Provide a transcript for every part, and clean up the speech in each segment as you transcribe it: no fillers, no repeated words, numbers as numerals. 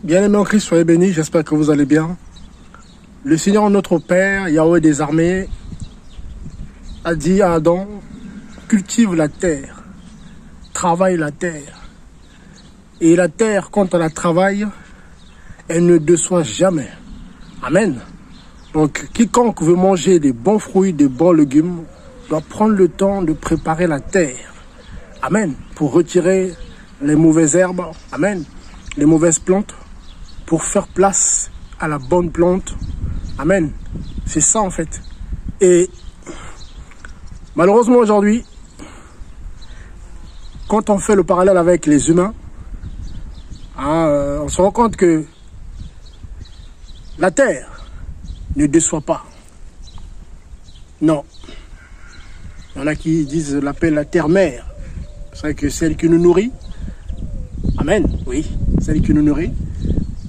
Bien-aimés en Christ, soyez bénis, j'espère que vous allez bien. Le Seigneur, notre Père, Yahweh des armées, a dit à Adam, cultive la terre, travaille la terre. Et la terre, quand on la travaille, elle ne déçoit jamais. Amen. Donc, quiconque veut manger des bons fruits, des bons légumes, doit prendre le temps de préparer la terre. Amen. Pour retirer les mauvaises herbes. Amen. Les mauvaises plantes. Pour faire place à la bonne plante. Amen. C'est ça en fait. Et malheureusement aujourd'hui, quand on fait le parallèle avec les humains, on se rend compte que la terre ne déçoit pas. Non. Il y en a qui disent, l'appellent la terre-mère. C'est vrai que celle qui nous nourrit. Amen. Oui, celle qui nous nourrit.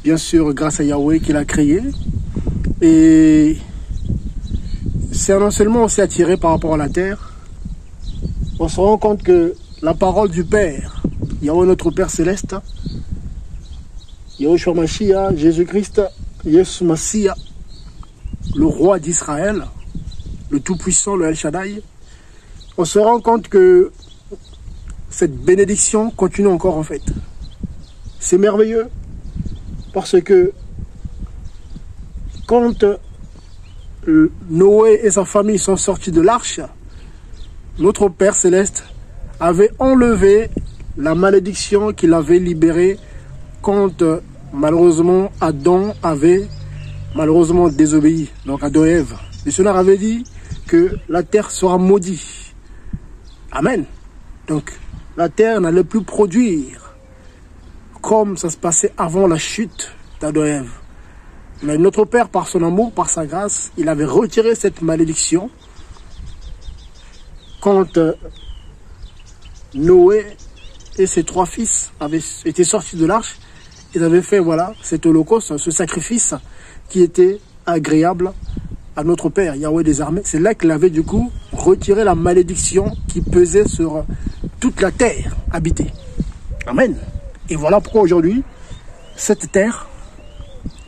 Bien sûr, grâce à Yahweh qui l'a créé. Et c'est non seulement aussi attiré par rapport à la terre, on se rend compte que la parole du Père, Yahweh notre Père Céleste, Yahushua Mashiach, Jésus-Christ, Yeshua Mashiach, le roi d'Israël, le Tout-Puissant, le El Shaddai, on se rend compte que cette bénédiction continue encore en fait. C'est merveilleux. Parce que quand Noé et sa famille sont sortis de l'arche, notre Père Céleste avait enlevé la malédiction qu'il avait libérée quand malheureusement Adam avait malheureusement désobéi. Donc Adam et Ève. Le Seigneur avait dit que la terre sera maudite. Amen. Donc la terre n'allait plus produire comme ça se passait avant la chute d'Adam et Ève. Mais notre Père, par son amour, par sa grâce, il avait retiré cette malédiction quand Noé et ses 3 fils avaient été sortis de l'arche. Ils avaient fait, voilà, cet holocauste, ce sacrifice qui était agréable à notre Père, Yahweh des armées. C'est là qu'il avait du coup retiré la malédiction qui pesait sur toute la terre habitée. Amen. Et voilà pourquoi aujourd'hui, cette terre,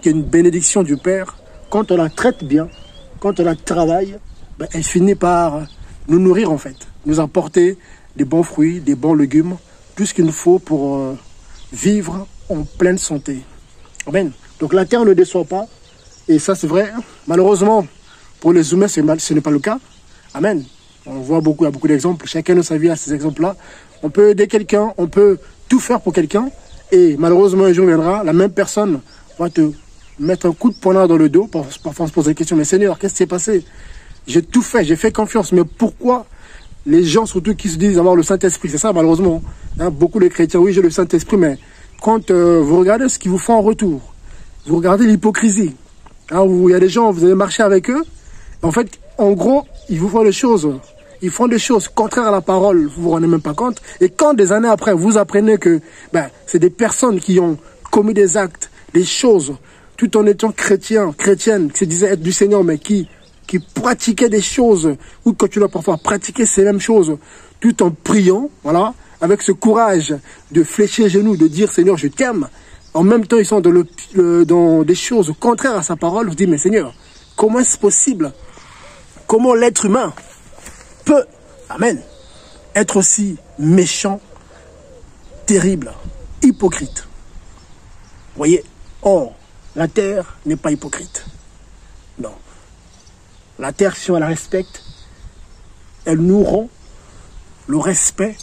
qui est une bénédiction du Père, quand on la traite bien, quand on la travaille, ben, elle finit par nous nourrir en fait, nous apporter des bons fruits, des bons légumes, tout ce qu'il nous faut pour vivre en pleine santé. Amen. Donc la terre ne déçoit pas, et ça c'est vrai, malheureusement, pour les humains, ce n'est pas le cas. Amen. On voit beaucoup, il y a beaucoup d'exemples, chacun de sa vie a ces exemples-là. On peut aider quelqu'un, on peut tout faire pour quelqu'un, et malheureusement un jour viendra, la même personne va te mettre un coup de poignard dans le dos. Parfois on se pose la question, mais Seigneur, qu'est-ce qui s'est passé? J'ai tout fait, j'ai fait confiance, mais pourquoi les gens surtout qui se disent avoir le Saint-Esprit? C'est ça malheureusement, hein, beaucoup de chrétiens, oui j'ai le Saint-Esprit, mais quand vous regardez ce qu'ils vous font en retour, vous regardez l'hypocrisie, hein, où il y a des gens, vous allez marcher avec eux, en fait, en gros, ils vous font des choses. Ils font des choses contraires à la parole, vous vous rendez même pas compte. Et quand des années après, vous apprenez que c'est des personnes qui ont commis des actes, des choses, tout en étant chrétiennes, qui se disaient être du Seigneur, mais qui pratiquaient des choses, ou quand tu dois parfois pratiquer ces mêmes choses, tout en priant, voilà, avec ce courage de fléchir les genoux, de dire Seigneur, je t'aime. En même temps, ils sont dans des choses contraires à sa parole. Vous dites, mais Seigneur, comment est-ce possible? Comment l'être humain peut, amen, être aussi méchant, terrible, hypocrite? Vous voyez, or, la terre n'est pas hypocrite. Non. La terre, si on la respecte, elle nous rend le respect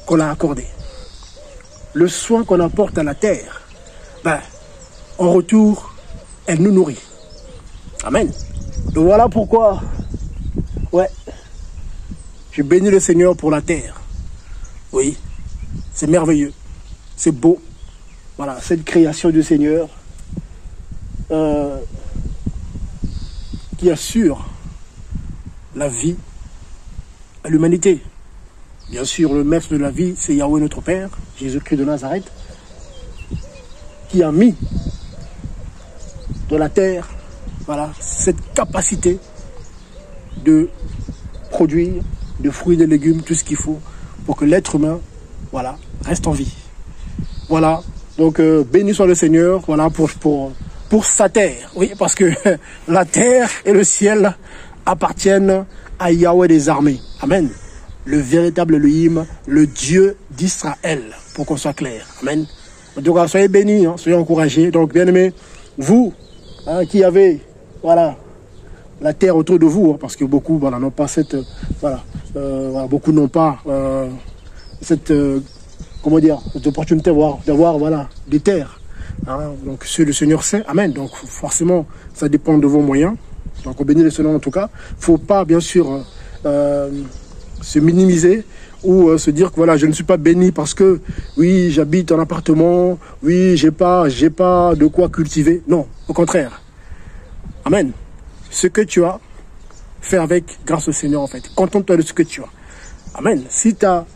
qu'on a accordé. Le soin qu'on apporte à la terre, en retour, elle nous nourrit. Amen. Donc voilà pourquoi, je bénis le Seigneur pour la terre. Oui, c'est merveilleux, c'est beau. Voilà, cette création du Seigneur qui assure la vie à l'humanité. Bien sûr, le maître de la vie, c'est Yahweh notre Père, Jésus-Christ de Nazareth, qui a mis dans la terre, voilà, cette capacité de produire de fruits, de légumes, tout ce qu'il faut pour que l'être humain, voilà, reste en vie. Voilà Donc, béni soit le Seigneur, voilà, pour sa terre. Oui, parce que la terre et le ciel appartiennent à Yahweh des armées. Amen. Le véritable Elohim, le Dieu d'Israël, pour qu'on soit clair. Amen. En tout cas, soyez bénis, hein, soyez encouragés. Donc, bien aimés, vous, hein, qui avez, voilà, la terre autour de vous, hein, parce que beaucoup, voilà, n'ont pas cette, voilà, beaucoup n'ont pas cette, comment dire, cette opportunité d'avoir, voilà, des terres. Hein, donc, ce le Seigneur sait. Amen. Donc, forcément, ça dépend de vos moyens. Donc, on bénit le Seigneur en tout cas. Il ne faut pas, bien sûr, se minimiser ou se dire que voilà, je ne suis pas béni parce que oui, j'habite en appartement, oui, j'ai pas de quoi cultiver. Non, au contraire. Amen. Ce que tu as, fais avec grâce au Seigneur en fait. Contente-toi de ce que tu as. Amen. Si tu as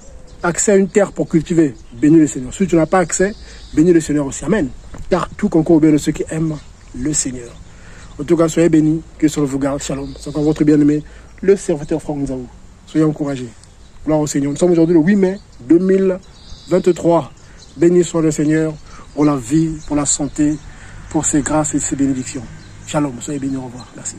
accès à une terre pour cultiver, bénis le Seigneur. Si tu n'as pas accès, bénis le Seigneur aussi. Amen. Car tout concourt au bien de ceux qui aiment le Seigneur. En tout cas, soyez bénis, que cela vous garde. Shalom. C'est encore votre bien-aimé, le serviteur Franck Nzao. Soyez encouragés. Gloire au Seigneur. Nous sommes aujourd'hui le 8 mai 2023. Béni soit le Seigneur pour la vie, pour la santé, pour ses grâces et ses bénédictions. Shalom. Soyez bénis. Au revoir. Merci.